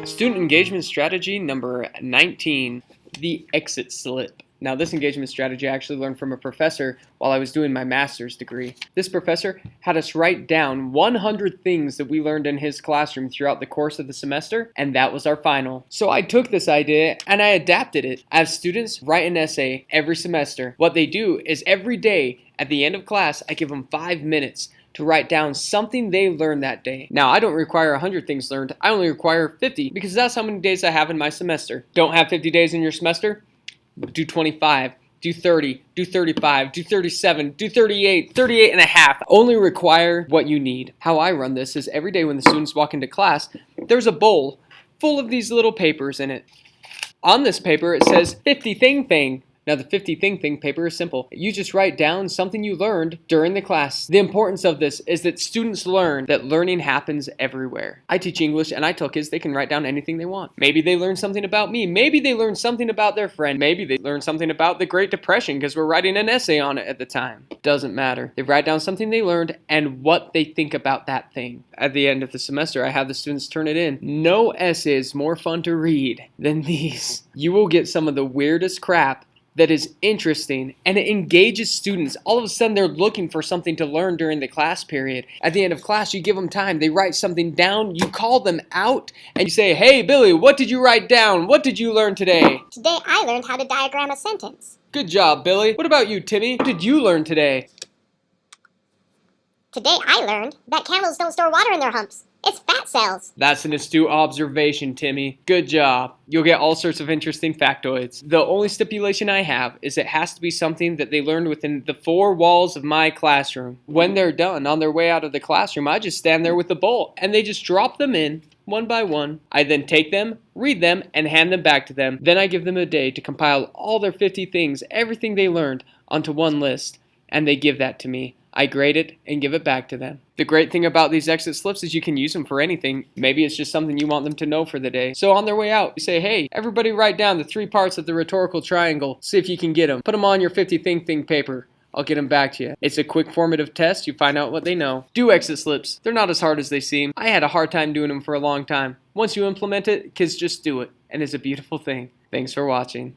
Student engagement strategy number 19, the exit slip. Now, this engagement strategy I actually learned from a professor while I was doing my master's degree. This professor had us write down 100 things that we learned in his classroom throughout the course of the semester, and that was our final. So I took this idea and I adapted it. I have students write an essay every semester. What they do is every day at the end of class, I give them 5 minutes to write down something they learned that day. Now, I don't require 100 things learned. I only require 50 because that's how many days I have in my semester. Don't have 50 days in your semester? Do 25, do 30, do 35, do 37, do 38, 38 and a half. Only require what you need. How I run this is every day when the students walk into class, there's a bowl full of these little papers in it. On this paper, it says 50 thing. Now, the 50 thing paper is simple. You just write down something you learned during the class. The importance of this is that students learn that learning happens everywhere. I teach English and I tell kids they can write down anything they want. Maybe they learn something about me. Maybe they learn something about their friend. Maybe they learn something about the Great Depression because we're writing an essay on it at the time. Doesn't matter. They write down something they learned and what they think about that thing. At the end of the semester, I have the students turn it in. No essay is more fun to read than these. You will get some of the weirdest crap that is interesting, and it engages students. All of a sudden, they're looking for something to learn during the class period. At the end of class, you give them time. They write something down. You call them out, and you say, "Hey, Billy, what did you write down? What did you learn today?" Today, I learned how to diagram a sentence. Good job, Billy. What about you, Timmy? What did you learn today? Today, I learned that camels don't store water in their humps. It's fat cells. That's an astute observation, Timmy. Good job. You'll get all sorts of interesting factoids. The only stipulation I have is it has to be something that they learned within the 4 walls of my classroom. When they're done, on their way out of the classroom, I just stand there with the bowl, and they just drop them in one by one. I then take them, read them, and hand them back to them. Then I give them a day to compile all their 50 things, everything they learned, onto one list, and they give that to me. I grade it and give it back to them. The great thing about these exit slips is you can use them for anything. Maybe it's just something you want them to know for the day. So on their way out, you say, "Hey, everybody write down the 3 parts of the rhetorical triangle. See if you can get them. Put them on your 50 thing paper. I'll get them back to you." It's a quick formative test. You find out what they know. Do exit slips. They're not as hard as they seem. I had a hard time doing them for a long time. Once you implement it, kids just do it. And it's a beautiful thing. Thanks for watching.